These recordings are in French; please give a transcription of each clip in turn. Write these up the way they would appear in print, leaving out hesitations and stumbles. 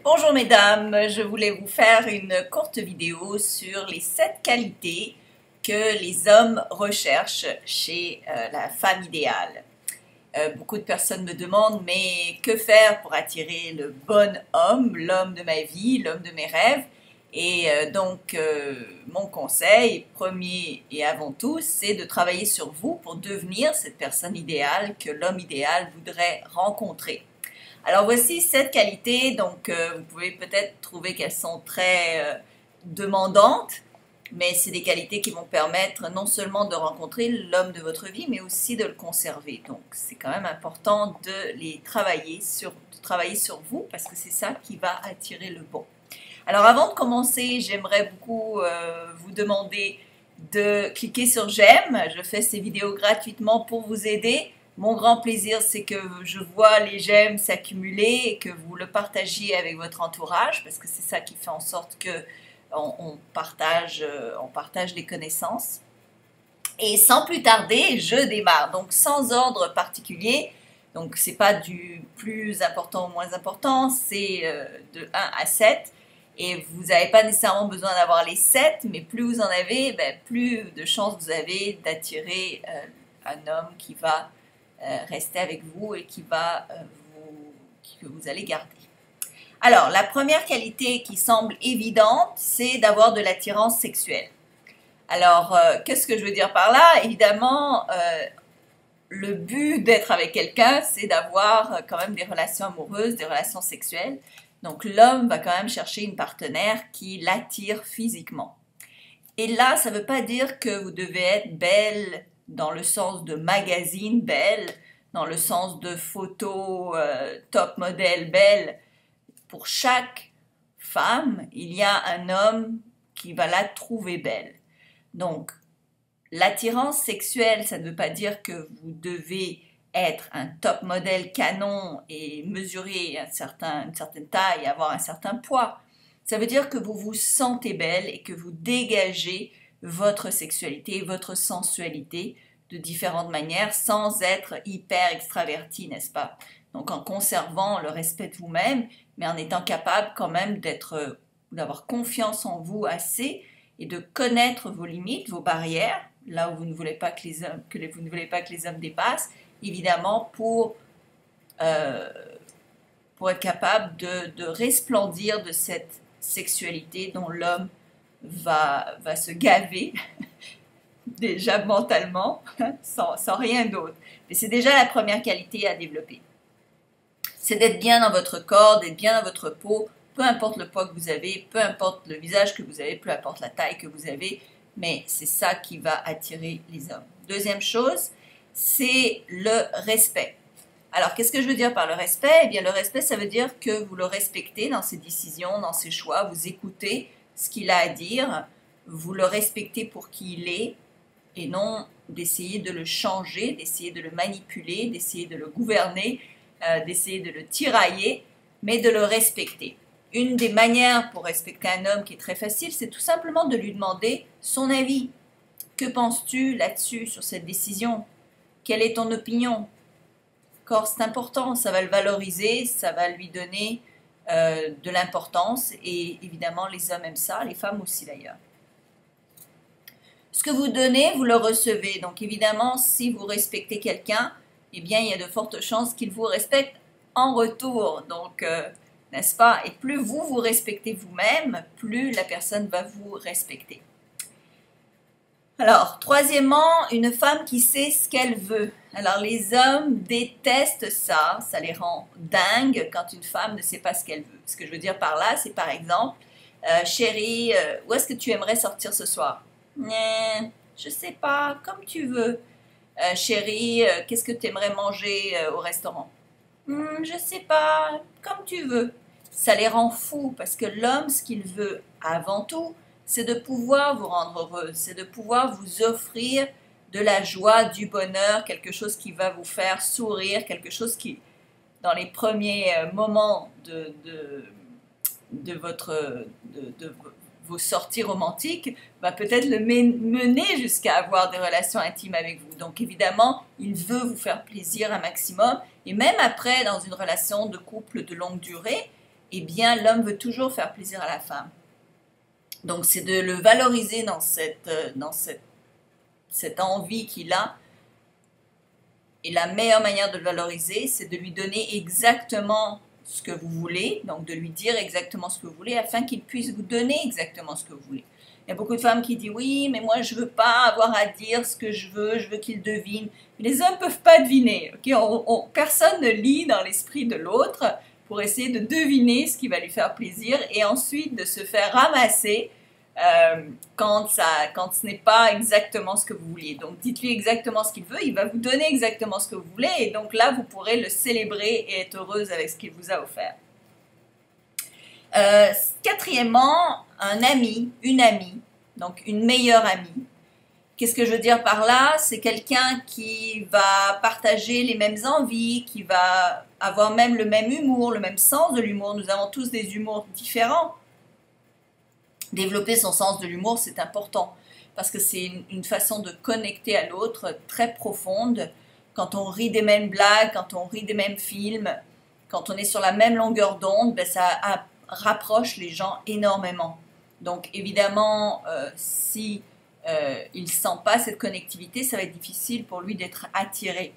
Bonjour mesdames, je voulais vous faire une courte vidéo sur les 7 qualités que les hommes recherchent chez la femme idéale. Beaucoup de personnes me demandent, mais que faire pour attirer le bon homme, l'homme de ma vie, l'homme de mes rêves? Et mon conseil, premier et avant tout, c'est de travailler sur vous pour devenir cette personne idéale que l'homme idéal voudrait rencontrer. Alors voici 7 qualités, donc vous pouvez peut-être trouver qu'elles sont très demandantes, mais c'est des qualités qui vont permettre non seulement de rencontrer l'homme de votre vie, mais aussi de le conserver. Donc c'est quand même important de travailler sur vous, parce que c'est ça qui va attirer le bon. Alors avant de commencer, j'aimerais beaucoup vous demander de cliquer sur j'aime. Je fais ces vidéos gratuitement pour vous aider. Mon grand plaisir, c'est que je vois les j'aime s'accumuler et que vous le partagiez avec votre entourage, parce que c'est ça qui fait en sorte que on partage les connaissances. Et sans plus tarder, je démarre. Donc sans ordre particulier. Donc c'est pas du plus important au moins important, c'est de 1 à 7. Et vous n'avez pas nécessairement besoin d'avoir les 7, mais plus vous en avez, plus de chances vous avez d'attirer un homme qui va rester avec vous et que vous allez garder. Alors, la première qualité qui semble évidente, c'est d'avoir de l'attirance sexuelle. Alors, qu'est-ce que je veux dire par là? Évidemment, le but d'être avec quelqu'un, c'est d'avoir quand même des relations amoureuses, des relations sexuelles. Donc, l'homme va quand même chercher une partenaire qui l'attire physiquement. Et là, ça ne veut pas dire que vous devez être belle dans le sens de magazine belle, dans le sens de photo top modèle belle. Pour chaque femme, il y a un homme qui va la trouver belle. Donc, l'attirance sexuelle, ça ne veut pas dire que vous devez être un top modèle canon et mesurer une certaine taille, avoir un certain poids. Ça veut dire que vous vous sentez belle et que vous dégagez votre sexualité, votre sensualité de différentes manières sans être hyper extraverti, n'est-ce pas? Donc en conservant le respect de vous-même, mais en étant capable quand même d'avoir confiance en vous assez et de connaître vos limites, vos barrières, là où vous ne voulez pas que les hommes dépassent, évidemment pour être capable de resplendir de cette sexualité dont l'homme va se gaver déjà mentalement, sans rien d'autre. Mais c'est déjà la première qualité à développer. C'est d'être bien dans votre corps, d'être bien dans votre peau, peu importe le poids que vous avez, peu importe le visage que vous avez, peu importe la taille que vous avez, mais c'est ça qui va attirer les hommes. Deuxième chose, c'est le respect. Alors, qu'est-ce que je veux dire par le respect? Eh bien, le respect, ça veut dire que vous le respectez dans ses décisions, dans ses choix, vous écoutez ce qu'il a à dire, vous le respectez pour qui il est, et non d'essayer de le changer, d'essayer de le manipuler, d'essayer de le gouverner, d'essayer de le tirailler, mais de le respecter. Une des manières pour respecter un homme qui est très facile, c'est tout simplement de lui demander son avis. Que penses-tu là-dessus, sur cette décision? Quelle est ton opinion? C'est important, ça va le valoriser, ça va lui donner de l'importance et évidemment les hommes aiment ça, les femmes aussi d'ailleurs. Ce que vous donnez, vous le recevez. Donc évidemment, si vous respectez quelqu'un, eh bien il y a de fortes chances qu'il vous respecte en retour. Donc, n'est-ce pas? Et plus vous vous respectez vous-même, plus la personne va vous respecter. Alors, troisièmement, une femme qui sait ce qu'elle veut. Alors, les hommes détestent ça, ça les rend dingues quand une femme ne sait pas ce qu'elle veut. Ce que je veux dire par là, c'est par exemple, chérie, où est-ce que tu aimerais sortir ce soir? Je sais pas, comme tu veux. Chérie, qu'est-ce que tu aimerais manger au restaurant? Je sais pas, comme tu veux. Ça les rend fous parce que l'homme, ce qu'il veut avant tout, c'est de pouvoir vous rendre heureuse, c'est de pouvoir vous offrir de la joie, du bonheur, quelque chose qui va vous faire sourire, quelque chose qui, dans les premiers moments de vos sorties romantiques, va peut-être le mener jusqu'à avoir des relations intimes avec vous. Donc évidemment, il veut vous faire plaisir un maximum, et même après, dans une relation de couple de longue durée, eh bien l'homme veut toujours faire plaisir à la femme. Donc c'est de le valoriser dans cette envie qu'il a. Et la meilleure manière de le valoriser, c'est de lui donner exactement ce que vous voulez, donc de lui dire exactement ce que vous voulez, afin qu'il puisse vous donner exactement ce que vous voulez. Il y a beaucoup de femmes qui disent « Oui, mais moi je ne veux pas avoir à dire ce que je veux qu'il devine. » Mais les hommes ne peuvent pas deviner. Okay? Personne ne lit dans l'esprit de l'autre pour essayer de deviner ce qui va lui faire plaisir et ensuite de se faire ramasser quand ce n'est pas exactement ce que vous vouliez. Donc dites-lui exactement ce qu'il veut, il va vous donner exactement ce que vous voulez et donc là vous pourrez le célébrer et être heureuse avec ce qu'il vous a offert. Quatrièmement, un ami, une amie, donc une meilleure amie. Qu'est-ce que je veux dire par là? C'est quelqu'un qui va partager les mêmes envies, qui va avoir même le même humour, le même sens de l'humour. Nous avons tous des humours différents. Développer son sens de l'humour, c'est important parce que c'est une façon de connecter à l'autre très profonde. Quand on rit des mêmes blagues, quand on rit des mêmes films, quand on est sur la même longueur d'onde, ben ça rapproche les gens énormément. Donc évidemment, si il ne sent pas cette connectivité, ça va être difficile pour lui d'être attiré.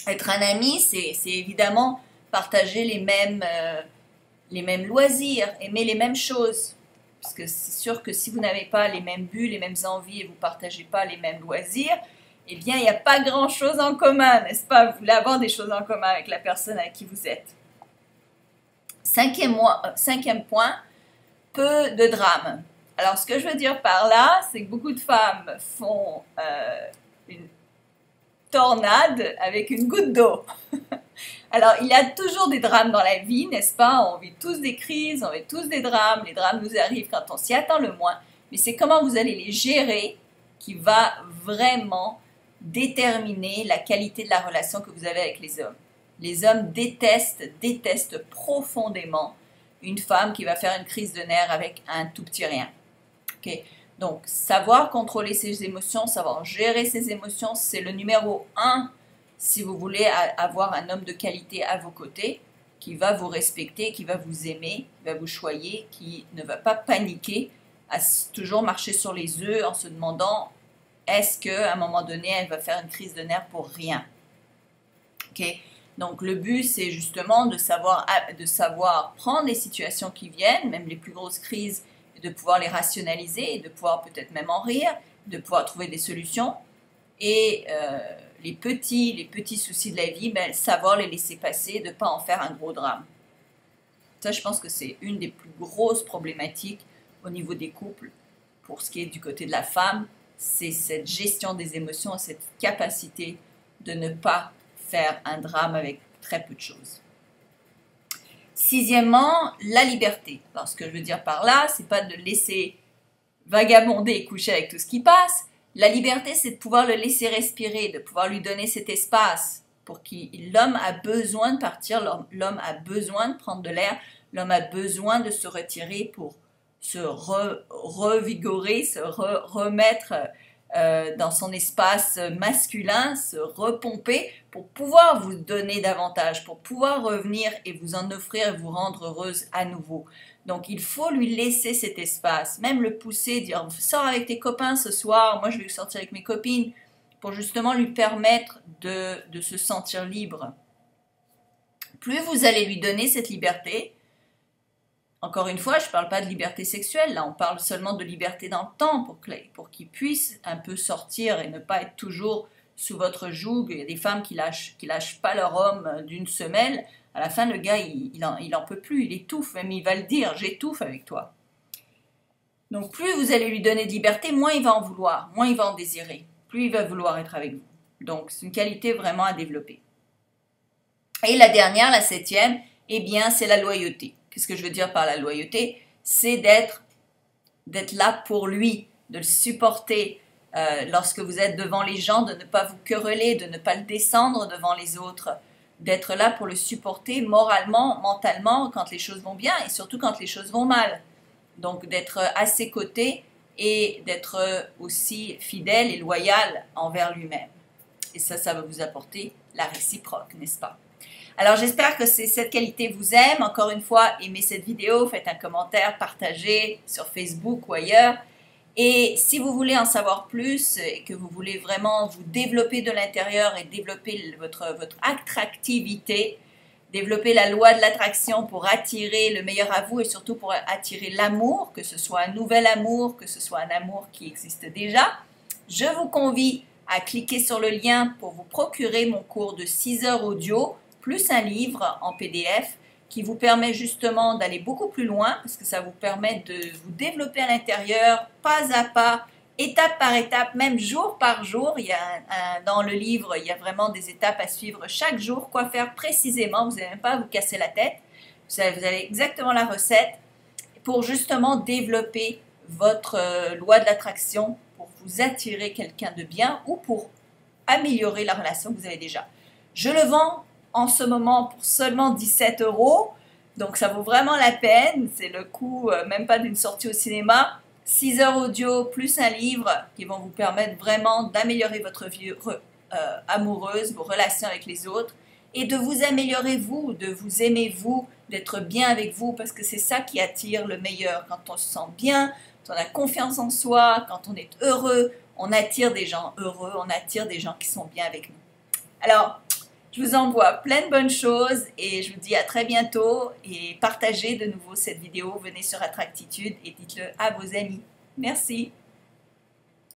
Être un ami, c'est évidemment partager les mêmes loisirs, aimer les mêmes choses. Parce que c'est sûr que si vous n'avez pas les mêmes buts, les mêmes envies et vous ne partagez pas les mêmes loisirs, eh bien, il n'y a pas grand-chose en commun, n'est-ce pas? Vous voulez avoir des choses en commun avec la personne avec qui vous êtes. Cinquième point, peu de drame. Alors, ce que je veux dire par là, c'est que beaucoup de femmes font une tornade avec une goutte d'eau. Alors, il y a toujours des drames dans la vie, n'est-ce pas? On vit tous des crises, on vit tous des drames. Les drames nous arrivent quand on s'y attend le moins. Mais c'est comment vous allez les gérer qui va vraiment déterminer la qualité de la relation que vous avez avec les hommes. Les hommes détestent profondément une femme qui va faire une crise de nerfs avec un tout petit rien. Okay? Donc, savoir contrôler ses émotions, savoir gérer ses émotions, c'est le numéro 1 si vous voulez avoir un homme de qualité à vos côtés, qui va vous respecter, qui va vous aimer, qui va vous choyer, qui ne va pas paniquer, à toujours marcher sur les œufs en se demandant est-ce qu'à un moment donné, elle va faire une crise de nerfs pour rien. Okay? Donc le but, c'est justement de savoir prendre les situations qui viennent, même les plus grosses crises, de pouvoir les rationaliser, et de pouvoir peut-être même en rire, de pouvoir trouver des solutions. Et les petits soucis de la vie, ben, savoir les laisser passer, de ne pas en faire un gros drame. Ça, je pense que c'est une des plus grosses problématiques au niveau des couples. Pour ce qui est du côté de la femme, c'est cette gestion des émotions, cette capacité de ne pas faire un drame avec très peu de choses. Sixièmement, la liberté. Alors, ce que je veux dire par là, c'est pas de laisser vagabonder et coucher avec tout ce qui passe. La liberté, c'est de pouvoir le laisser respirer, de pouvoir lui donner cet espace pour l'homme a besoin de partir, l'homme a besoin de prendre de l'air, l'homme a besoin de se retirer pour se revigorer, se remettre dans son espace masculin, se repomper pour pouvoir vous donner davantage, pour pouvoir revenir et vous en offrir et vous rendre heureuse à nouveau. Donc il faut lui laisser cet espace, même le pousser, dire sors avec tes copains ce soir, moi je vais sortir avec mes copines, pour justement lui permettre de se sentir libre. Plus vous allez lui donner cette liberté, encore une fois, je ne parle pas de liberté sexuelle, là on parle seulement de liberté dans le temps pour qu'il puisse un peu sortir et ne pas être toujours sous votre joug. Il y a des femmes qui lâchent pas leur homme d'une semelle. À la fin, le gars, il en peut plus, il étouffe, même il va le dire, j'étouffe avec toi. Donc plus vous allez lui donner de liberté, moins il va en vouloir, moins il va en désirer, plus il va vouloir être avec vous. Donc c'est une qualité vraiment à développer. Et la dernière, la septième, eh bien c'est la loyauté. Qu'est-ce que je veux dire par la loyauté? C'est d'être là pour lui, de le supporter lorsque vous êtes devant les gens, de ne pas vous quereller, de ne pas le descendre devant les autres, d'être là pour le supporter moralement, mentalement, quand les choses vont bien et surtout quand les choses vont mal. Donc d'être à ses côtés et d'être aussi fidèle et loyal envers lui-même. Et ça va vous apporter la réciproque, n'est-ce pas? Alors j'espère que cette qualité vous aime. Encore une fois, aimez cette vidéo, faites un commentaire, partagez sur Facebook ou ailleurs. Et si vous voulez en savoir plus et que vous voulez vraiment vous développer de l'intérieur et développer votre attractivité, développer la loi de l'attraction pour attirer le meilleur à vous et surtout pour attirer l'amour, que ce soit un nouvel amour, que ce soit un amour qui existe déjà, je vous convie à cliquer sur le lien pour vous procurer mon cours de 6 heures audio plus un livre en PDF qui vous permet justement d'aller beaucoup plus loin parce que ça vous permet de vous développer à l'intérieur, pas à pas, étape par étape, même jour par jour. Dans le livre, il y a vraiment des étapes à suivre chaque jour, quoi faire précisément, vous n'allez même pas vous casser la tête, vous avez exactement la recette pour justement développer votre loi de l'attraction, pour vous attirer quelqu'un de bien ou pour améliorer la relation que vous avez déjà. Je le vends en ce moment pour seulement 17 €, donc ça vaut vraiment la peine, c'est le coût même pas d'une sortie au cinéma, 6 heures audio plus un livre qui vont vous permettre vraiment d'améliorer votre vie amoureuse, vos relations avec les autres et de vous améliorer vous, de vous aimer vous, d'être bien avec vous parce que c'est ça qui attire le meilleur. Quand on se sent bien, quand on a confiance en soi, quand on est heureux, on attire des gens heureux, on attire des gens qui sont bien avec nous. Alors, je vous envoie plein de bonnes choses et je vous dis à très bientôt et partagez de nouveau cette vidéo. Venez sur Attractitude et dites-le à vos amis. Merci.